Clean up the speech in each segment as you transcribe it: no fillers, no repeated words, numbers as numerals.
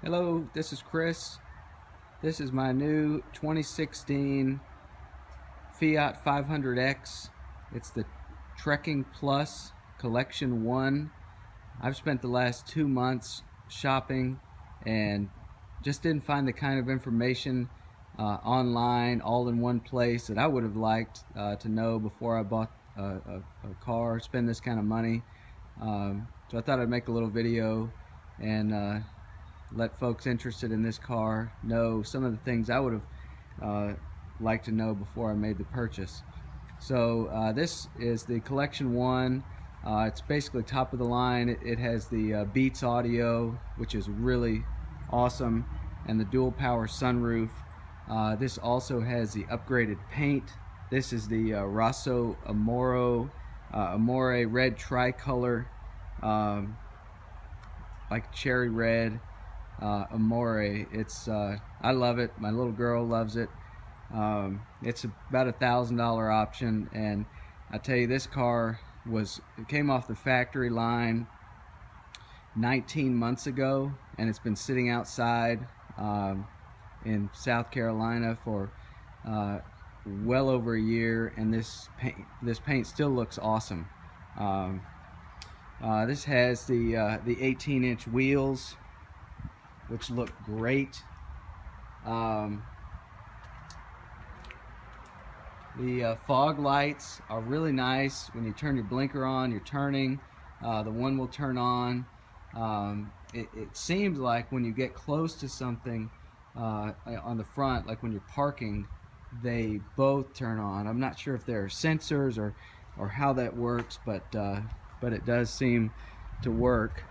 Hello, this is Chris. This is my new 2016 Fiat 500X. It's the Trekking Plus Collection 1. I've spent the last 2 months shopping and just didn't find the kind of information online all in one place that I would have liked to know before I bought a car, spend this kind of money. So I thought I'd make a little video and let folks interested in this car know some of the things I would have liked to know before I made the purchase. So this is the Collection 1. It's basically top of the line. It has the Beats audio, which is really awesome, and the dual power sunroof. This also has the upgraded paint. This is the Rosso Amore red tricolor, like cherry red. Amore. It's I love it. My little girl loves it. It's about $1,000 option, and I tell you, this car it came off the factory line 19 months ago, and it's been sitting outside in South Carolina for well over a year, and this paint still looks awesome. This has the 18-inch wheels, which look great. The fog lights are really nice. When you turn your blinker on, you're turning, the one will turn on. It seems like when you get close to something on the front, like when you're parking, they both turn on. I'm not sure if there are sensors or how that works, but it does seem to work.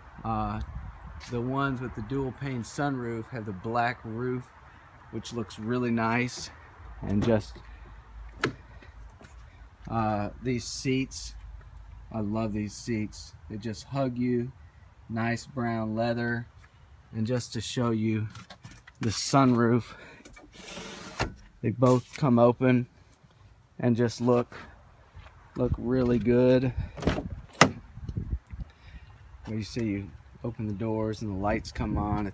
The ones with the dual pane sunroof have the black roof, which looks really nice. And just these seats, I love these seats. They just hug you. Nice brown leather. And just to show you the sunroof, they both come open and just look really good. You see, you open the doors and the lights come on.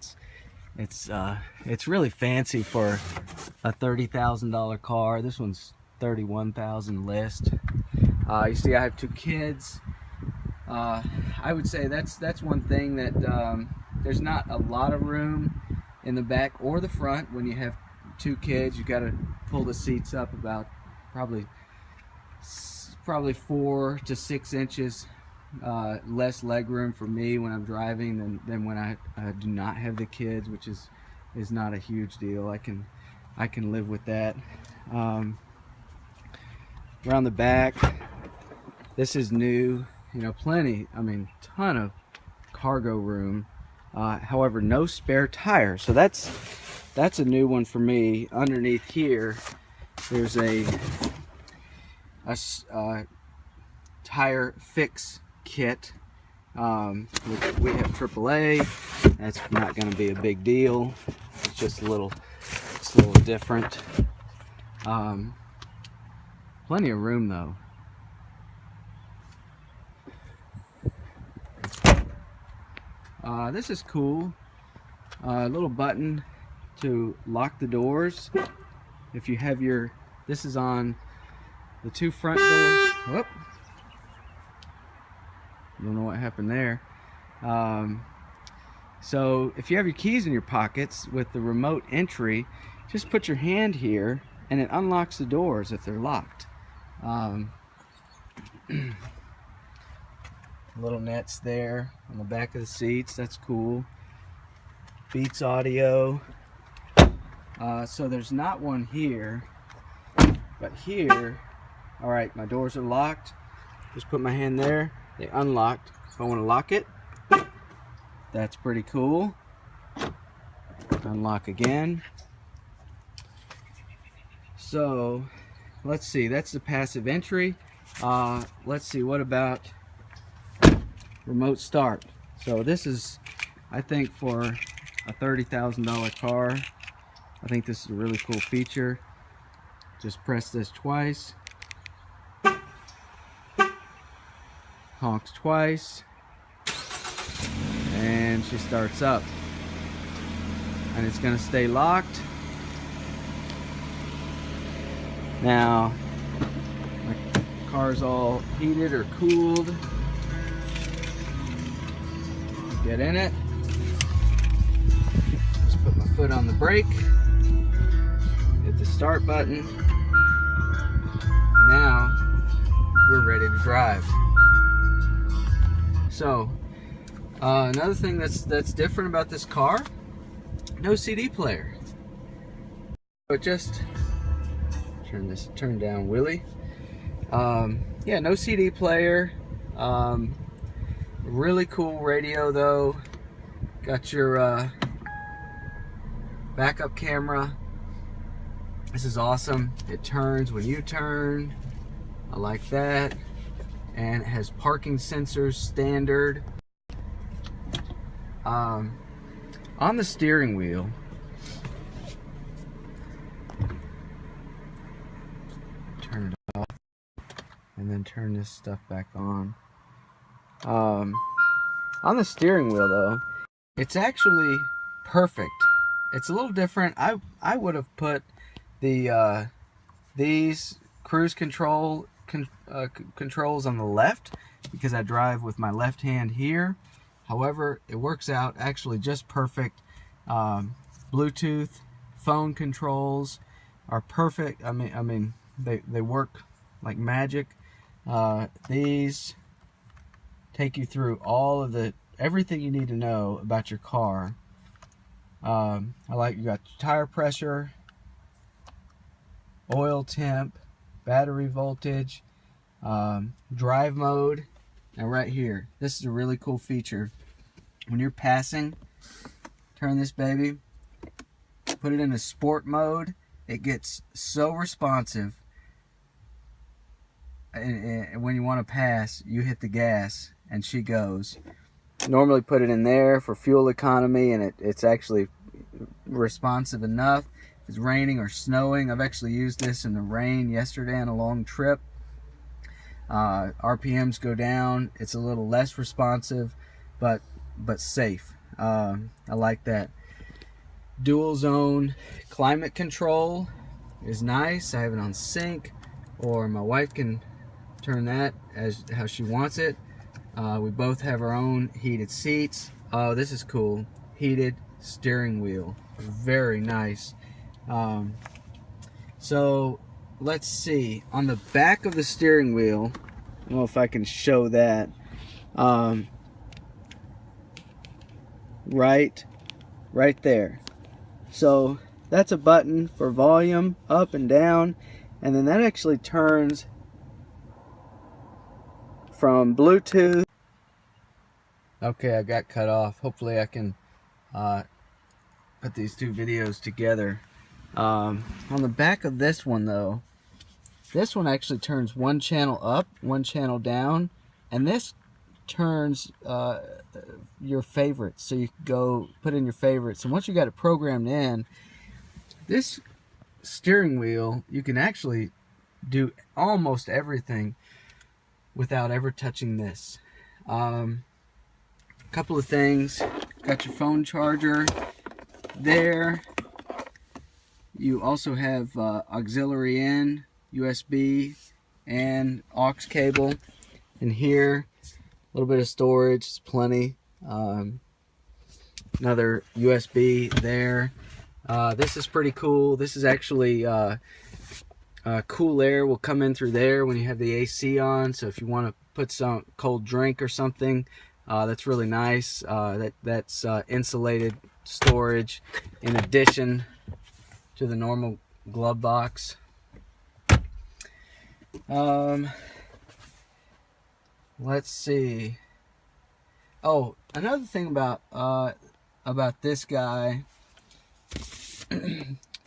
It's really fancy for a $30,000 car. This one's $31,000 list. You see, I have 2 kids. I would say that's one thing that there's not a lot of room in the back or the front. When you have 2 kids, you got to pull the seats up about probably 4 to 6 inches. Less leg room for me when I'm driving than when I do not have the kids, which is not a huge deal. I can live with that. Around the back, this is new. Plenty. Ton of cargo room. However, no spare tire. So that's a new one for me. Underneath here, there's a tire fix kit. We have AAA. That's not going to be a big deal. It's just a little different. Plenty of room though. This is cool. A little button to lock the doors. If you have this is on the 2 front doors. Whoop. Don't know what happened there. So if you have your keys in your pockets with the remote entry, just put your hand here and it unlocks the doors if they're locked. Little nets there on the back of the seats. That's cool. Beats audio. So there's not one here, but here, all right, my doors are locked. Just put my hand there. They unlocked. If I want to lock it, that's pretty cool. Unlock again. So let's see, that's the passive entry. Let's see, what about remote start? So this is, I think, for a $30,000 car, I think this is a really cool feature. Just press this twice. Honks twice, and she starts up. and it's going to stay locked. Now my car's all heated or cooled. Get in it. Just put my foot on the brake. Hit the start button. Now we're ready to drive. So another thing that's different about this car, no CD player. But just turn down Willie. Yeah, no CD player. Really cool radio though. Got your backup camera. This is awesome. It turns when you turn. I like that. And it has parking sensors standard. On the steering wheel, turn it off and then turn this stuff back on. On the steering wheel though, it's actually perfect. It's a little different. I would have put the these cruise controls on the left because I drive with my left hand here. However, it works out actually just perfect. Bluetooth phone controls are perfect. I mean they work like magic. These take you through all of everything you need to know about your car. I like, you got tire pressure, oil temp, battery voltage, drive mode. Now right here, this is a really cool feature. When you're passing, turn this baby, put it in a sport mode. It gets so responsive. And when you want to pass, you hit the gas and she goes. Normally put it in there for fuel economy, and it's actually responsive enough. If it's raining or snowing, I've actually used this in the rain yesterday on a long trip. RPMs go down. It's a little less responsive, but safe. I like that. Dual zone climate control is nice. I have it on sync, or my wife can turn that as how she wants it. We both have our own heated seats. Oh, this is cool. Heated steering wheel. Very nice. So let's see, on the back of the steering wheel, I don't know if I can show that, right there. So that's a button for volume up and down, and then that actually turns from Bluetooth. Okay, I got cut off. Hopefully I can put these two videos together. On the back of this one though, this one actually turns one channel up, one channel down, and this turns your favorites. So you can go put in your favorites, and once you got it programmed in, this steering wheel, you can actually do almost everything without ever touching this. Couple of things. Got your phone charger there. You also have auxiliary in, USB, and aux cable. And here, a little bit of storage, it's plenty. Another USB there. This is pretty cool. This is actually cool air will come in through there when you have the AC on. So if you want to put some cold drink or something, that's really nice. That's insulated storage in addition to the normal glove box. Let's see. Oh, another thing about this guy,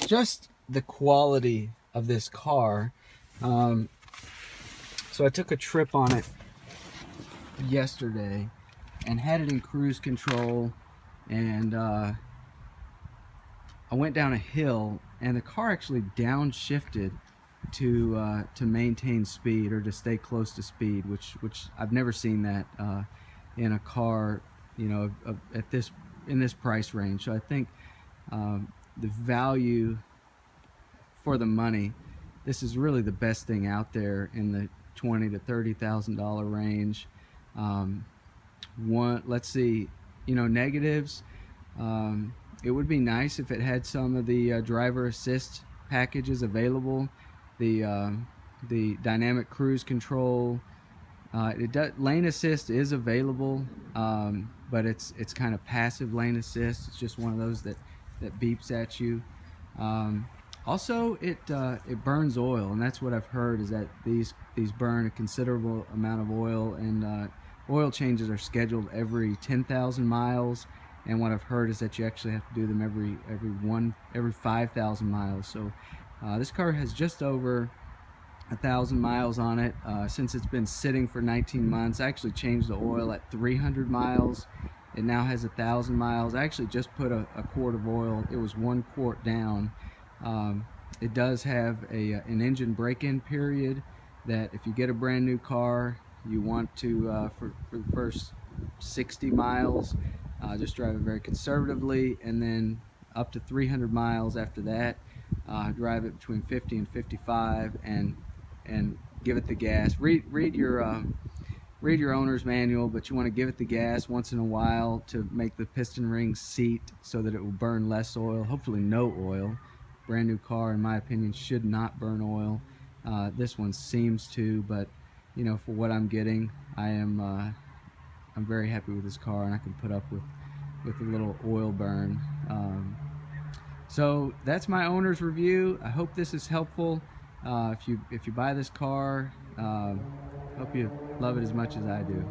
just the quality of this car. So I took a trip on it yesterday and had it in cruise control, and I went down a hill, and the car actually downshifted to maintain speed, or to stay close to speed, which I've never seen that in a car, you know, in this price range. So I think the value for the money. This is really the best thing out there in the $20,000 to $30,000 range. Let's see, negatives. It would be nice if it had some of the driver assist packages available. The dynamic cruise control. Lane assist is available, but it's kind of passive lane assist. It's just one of those that beeps at you. Also, it burns oil, and that's what I've heard, is that these burn a considerable amount of oil, and oil changes are scheduled every 10,000 miles. And what I've heard is that you actually have to do them every 5,000 miles. So this car has just over 1,000 miles on it. Since it's been sitting for 19 months, I actually changed the oil at 300 miles. It now has 1,000 miles. I actually just put a quart of oil. It was 1 quart down. It does have an engine break-in period that if you get a brand new car, you want to, for the first 60 miles, just drive it very conservatively, and then up to 300 miles after that, drive it between 50 and 55, and give it the gas. Read your owner's manual, but you want to give it the gas once in a while to make the piston rings seat so that it will burn less oil, hopefully no oil. Brand new car, in my opinion, should not burn oil. This one seems to, but for what I'm getting, I'm very happy with this car, and I can put up with a little oil burn. So that's my owner's review. I hope this is helpful. If you buy this car, hope you love it as much as I do.